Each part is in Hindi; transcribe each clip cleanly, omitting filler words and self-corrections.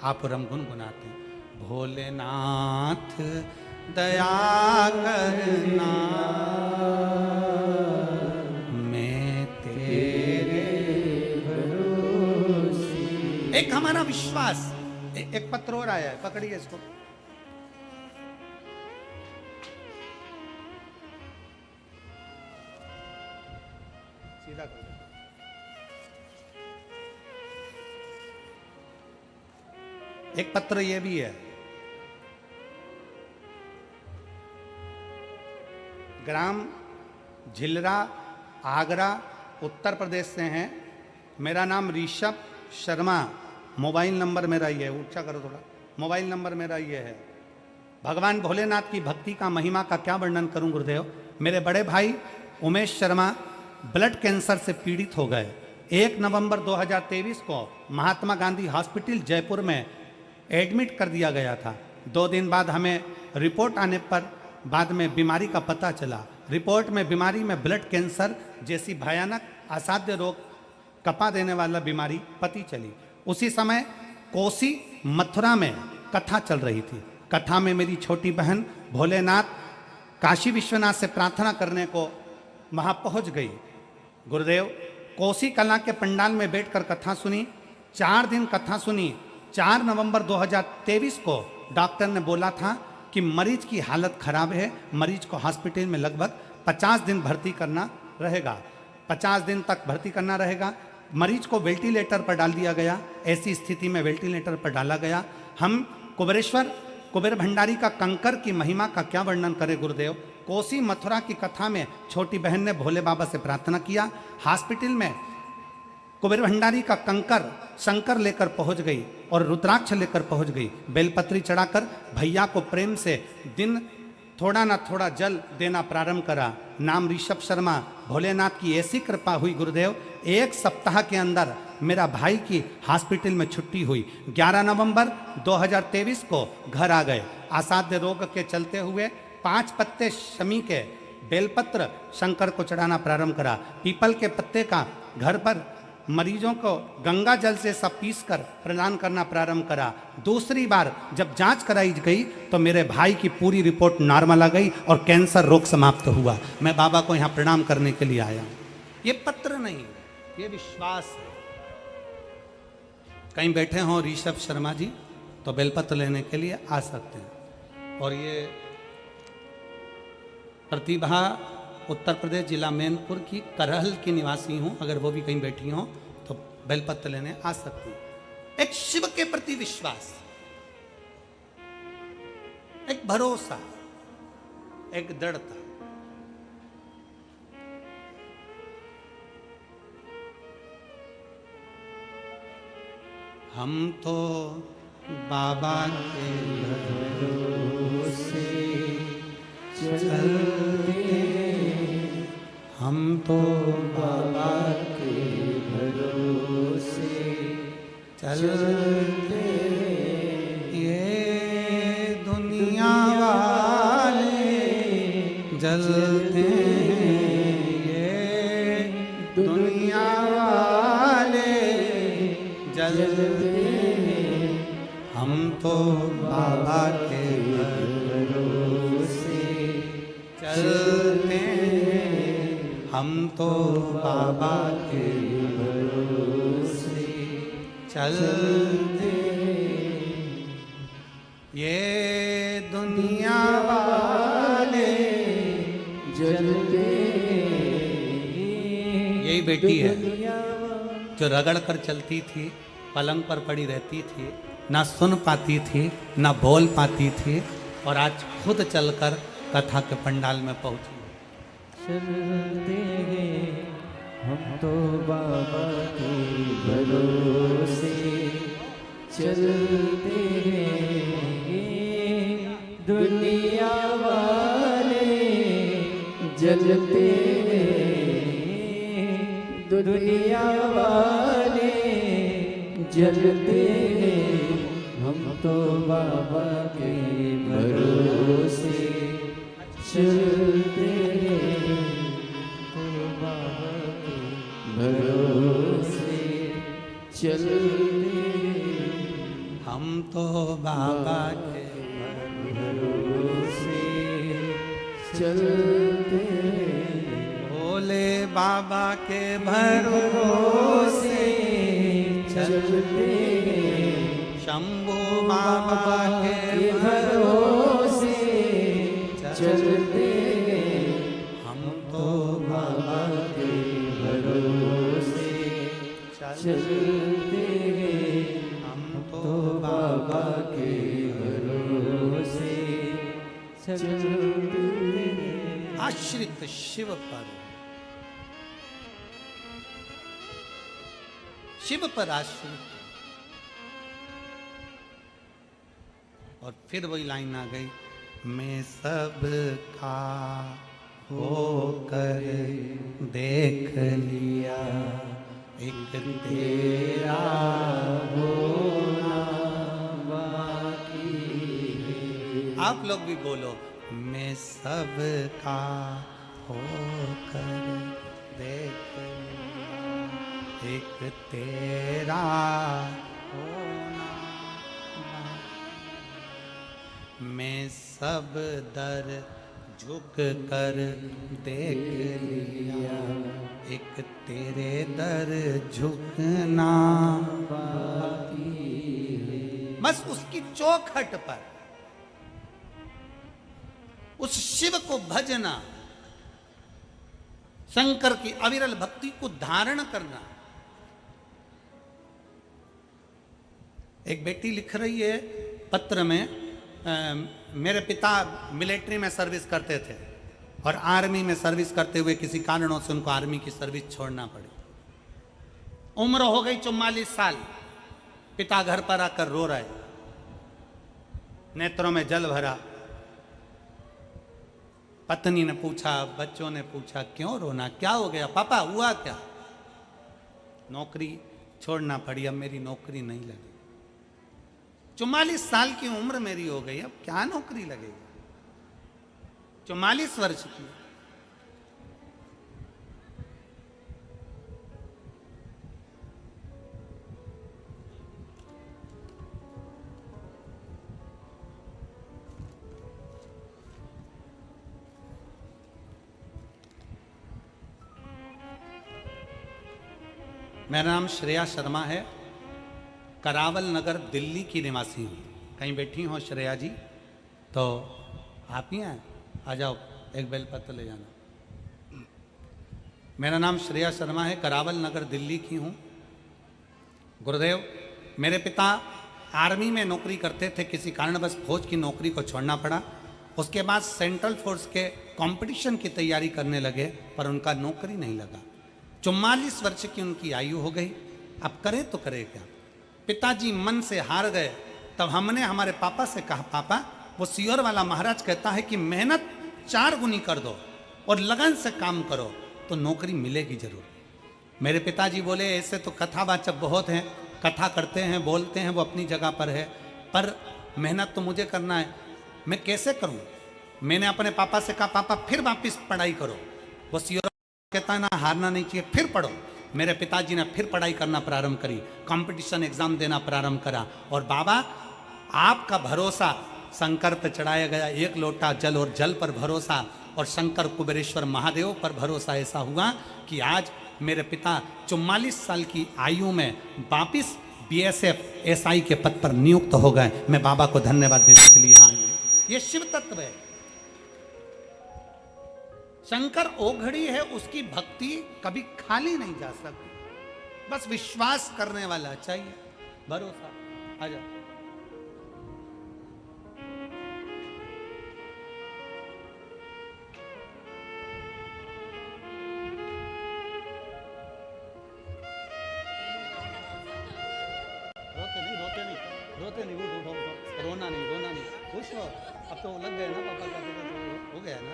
आप रम गुनगुनाते हैं, भोलेनाथ दया करना मैं तेरे भरोसे। एक हमारा विश्वास। एक पत्र और आया है, पकड़िए इसको। सीधा कर। एक पत्र ये भी है, ग्राम झिलरा, आगरा, उत्तर प्रदेश से हैं। मेरा नाम ऋषभ शर्मा, मोबाइल नंबर मेरा ये है, ऊंचा करो थोड़ा, मोबाइल नंबर मेरा ये है। भगवान भोलेनाथ की भक्ति का, महिमा का क्या वर्णन करूं गुरुदेव। मेरे बड़े भाई उमेश शर्मा ब्लड कैंसर से पीड़ित हो गए। 1 नवंबर 2023 को महात्मा गांधी हॉस्पिटल जयपुर में एडमिट कर दिया गया था। 2 दिन बाद हमें रिपोर्ट आने पर बाद में बीमारी का पता चला। रिपोर्ट में बीमारी में ब्लड कैंसर जैसी भयानक असाध्य रोग, कपा देने वाला बीमारी पती चली। उसी समय कोसी मथुरा में कथा चल रही थी। कथा में मेरी छोटी बहन भोलेनाथ काशी विश्वनाथ से प्रार्थना करने को वहां पहुंच गई। गुरुदेव कोसी कला के पंडाल में बैठकर कथा सुनी। 4 दिन कथा सुनी। 4 नवंबर 2023 को डॉक्टर ने बोला था कि मरीज की हालत खराब है, मरीज को हॉस्पिटल में लगभग 50 दिन भर्ती करना रहेगा। 50 दिन तक भर्ती करना रहेगा। मरीज को वेंटिलेटर पर डाल दिया गया। ऐसी स्थिति में वेंटिलेटर पर डाला गया। हम कुबेर भंडारी का कंकर की महिमा का क्या वर्णन करें गुरुदेव। कोसी मथुरा की कथा में छोटी बहन ने भोले बाबा से प्रार्थना किया। हॉस्पिटल में कुबेर भंडारी का कंकर शंकर लेकर पहुंच गई और रुद्राक्ष लेकर पहुंच गई। बेलपत्री चढ़ाकर भैया को प्रेम से दिन थोड़ा ना थोड़ा जल देना प्रारंभ करा। नाम ऋषभ शर्मा। भोलेनाथ की ऐसी कृपा हुई गुरुदेव, 1 सप्ताह के अंदर मेरा भाई की हॉस्पिटल में छुट्टी हुई। 11 नवंबर 2023 को घर आ गए। असाध्य रोग के चलते हुए 5 पत्ते शमी के बेलपत्र शंकर को चढ़ाना प्रारंभ करा। पीपल के पत्ते का घर पर मरीजों को गंगा जल से सब पीस कर प्रदान करना प्रारंभ करा। दूसरी बार जब जांच कराई गई तो मेरे भाई की पूरी रिपोर्ट नॉर्मल आ गई और कैंसर रोग समाप्त हुआ। मैं बाबा को यहाँ प्रणाम करने के लिए आया हूँ। ये पत्र नहीं, ये विश्वास है। कहीं बैठे हों ऋषभ शर्मा जी तो बेलपत्र लेने के लिए आ सकते हैं। और ये प्रतिभा उत्तर प्रदेश जिला मैनपुर की करहल की निवासी हूं। अगर वो भी कहीं बैठी हो तो बेलपत्र लेने आ सकती हूं। एक शिव के प्रति विश्वास, एक भरोसा, एक दृढ़ता। हम तो बाबा के भरोसे चलते, हम तो बाबा के भरोसे चलते। ये दुनिया वाले जलते हैं, ये दुनिया वाले जलते हैं। हम तो बाबा के भरोसे चलते हैं, हम तो बाबा के भरोसे चलते हैं। ये दुनिया वाले जलते। यही बेटी है जो रगड़ कर चलती थी, पलंग पर पड़ी रहती थी, ना सुन पाती थी, ना बोल पाती थी, और आज खुद चलकर कथा के पंडाल में पहुंची। चलते हैं हम तो बाबा के भरोसे चलते हैं। दुनिया वाले जलते हैं, दुनिया वाले जलते हैं। हम तो बाबा के भरोसे चलते हैं, तो बाबा के भरोसे चलते। हम तो बाबा के भरोसे चलते भोले बाबा के भरोसे चलते शंभू बाबा के भरोसे चलते हम तो बाबा के भरोसे चलते हम तो बाबा के भरोसे चलते आश्रित शिव पर आश्रित। और फिर वही लाइन आ गई, मैं सब का होकर देख लिया, एक तेरा होना बाकी है। आप लोग भी बोलो, मैं सब का होकर देख लिया, एक तेरा होना बाकी। मैं सब दर झुक कर देख लिया, एक तेरे दर झुकना बाकी है। बस उसकी चौखट पर उस शिव को भजना, शंकर की अविरल भक्ति को धारण करना। एक बेटी लिख रही है पत्र में, मेरे पिता मिलिट्री में सर्विस करते थे और आर्मी में सर्विस करते हुए किसी कारणों से उनको आर्मी की सर्विस छोड़ना पड़ी। उम्र हो गई 44 साल, पिता घर पर आकर रो रहे, नेत्रों में जल भरा। पत्नी ने पूछा, बच्चों ने पूछा, क्यों रोना, क्या हो गया पापा, हुआ क्या? नौकरी छोड़ना पड़ी, अब मेरी नौकरी नहीं लगी। 44 साल की उम्र मेरी हो गई, अब क्या नौकरी लगेगी? 44 वर्ष की। मेरा नाम श्रेया शर्मा है, करावल नगर दिल्ली की निवासी हूँ। कहीं बैठी हो श्रेया जी तो आप ही हैं, आ जाओ, एक बेलपत्र ले जाना। मेरा नाम श्रेया शर्मा है, करावल नगर दिल्ली की हूँ। गुरुदेव, मेरे पिता आर्मी में नौकरी करते थे, किसी कारणवश फौज की नौकरी को छोड़ना पड़ा। उसके बाद सेंट्रल फोर्स के कंपटीशन की तैयारी करने लगे, पर उनका नौकरी नहीं लगा। 44 वर्ष की उनकी आयु हो गई, अब करें तो करें क्या? पिताजी मन से हार गए। तब हमने हमारे पापा से कहा, पापा, वो सियोर वाला महाराज कहता है कि मेहनत 4 गुनी कर दो और लगन से काम करो तो नौकरी मिलेगी जरूर। मेरे पिताजी बोले, ऐसे तो कथावाचक बहुत हैं, कथा करते हैं, बोलते हैं, वो अपनी जगह पर है, पर मेहनत तो मुझे करना है, मैं कैसे करूं? मैंने अपने पापा से कहा, पापा फिर वापस पढ़ाई करो। वो सियोर कहता है ना, हारना नहीं चाहिए, फिर पढ़ो। मेरे पिताजी ने फिर पढ़ाई करना प्रारंभ करी, कंपटीशन एग्जाम देना प्रारंभ करा। और बाबा, आपका भरोसा शंकर पर चढ़ाया गया, 1 लोटा जल, और जल पर भरोसा, और शंकर कुबेरेश्वर महादेव पर भरोसा ऐसा हुआ कि आज मेरे पिता 44 साल की आयु में वापिस BSF SI के पद पर नियुक्त हो गए। मैं बाबा को धन्यवाद देने के लिए यहाँ आया। ये शिव तत्व है। शंकर ओघड़ी है, उसकी भक्ति कभी खाली नहीं जा सकती। बस विश्वास करने वाला चाहिए, भरोसा। आ जाओ। रोते नहीं, उठो, रोना नहीं, खुश हो। अब तो लग गए ना पापा का, हो गया ना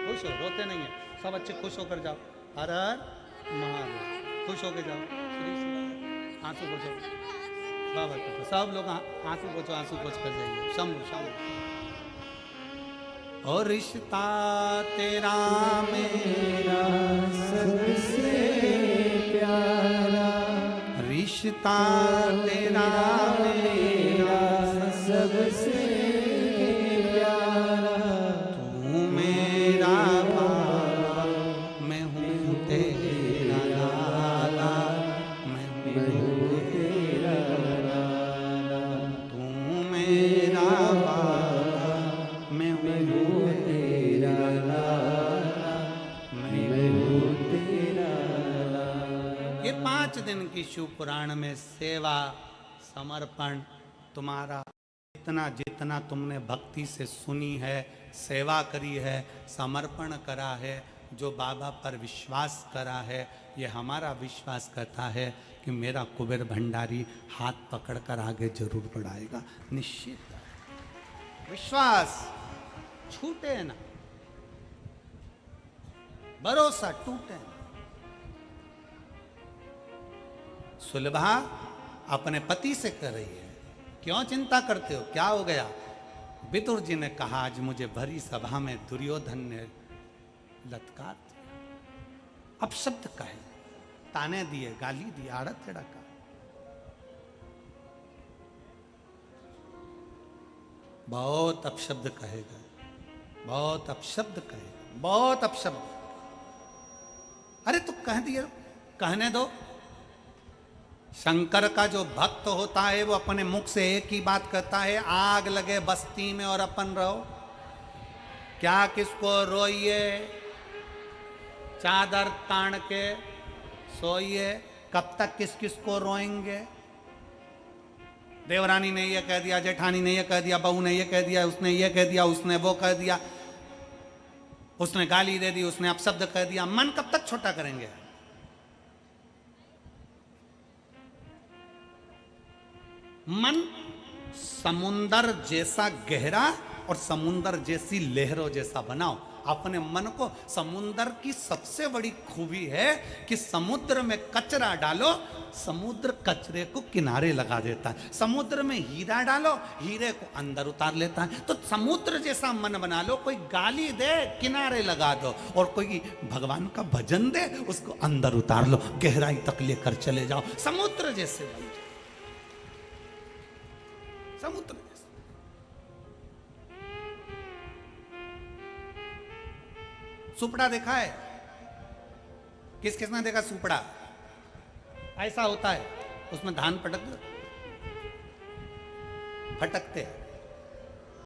खुश हो, रोते नहीं है, सब अच्छे खुश होकर जाओ। हर हर महादेव, खुश होकर जाओ। आंसू पोछो बाबा, सब लोग आंसू पोछो, आंसू पोछ कर जाइए। शंभु शंभु और रिश्ता तेरा मेरा सबसे प्यारा, रिश्ता तेरा मेरा सबसे प्यारा, तू मेरा बाबा मैं हूँ तेरा लाला, मैं हूँ तेरा लाला, तू मेरा बाबा मैं हूँ तेरा लाला, मैं हूँ तेरा लाला। ये 5 दिन की शिव पुराण में सेवा समर्पण तुम्हारा जितना जितना तुमने भक्ति से सुनी है, सेवा करी है, समर्पण करा है, जो बाबा पर विश्वास करा है, ये हमारा विश्वास करता है कि मेरा कुबेर भंडारी हाथ पकड़कर आगे जरूर बढ़ाएगा। निश्चित विश्वास छूटे ना, भरोसा टूटे ना। सुलभा अपने पति से कर रही है, क्यों चिंता करते हो, क्या हो गया? विदुर जी ने कहा आज मुझे भरी सभा में दुर्योधन ने लत्कार दिया, अपशब्द कहे, ताने दिए, गाली दी, आड़त टेढ़ा कहा। बहुत अपशब्द कहेगा, बहुत अपशब्द कहेगा, बहुत अपशब्द। अरे तो कह दिया, कहने दो। शंकर का जो भक्त होता है वो अपने मुख से एक ही बात कहता है, आग लगे बस्ती में और अपन रहो। क्या किसको रोइए, चादर तान के सोइए, कब तक किस किस को रोएंगे? देवरानी ने ये कह दिया, जेठानी ने ये कह दिया, बहू ने ये कह दिया, उसने ये कह दिया, उसने वो कह दिया, उसने गाली दे दी, उसने अपशब्द कह दिया। मन कब तक छोटा करेंगे? मन समुंदर जैसा गहरा और समुंदर जैसी लहरों जैसा बनाओ अपने मन को। समुंदर की सबसे बड़ी खूबी है कि समुद्र में कचरा डालो, समुद्र कचरे को किनारे लगा देता है। समुद्र में हीरा डालो, हीरे को अंदर उतार लेता है। तो समुद्र जैसा मन बना लो, कोई गाली दे किनारे लगा दो, और कोई भगवान का भजन दे उसको अंदर उतार लो, गहराई तक लेकर चले जाओ, समुद्र जैसे बन जाओ, समुद्र जैसे। सुपड़ा देखा है? किस किसने देखा सुपड़ा? ऐसा होता है, उसमें धान फटकते हैं।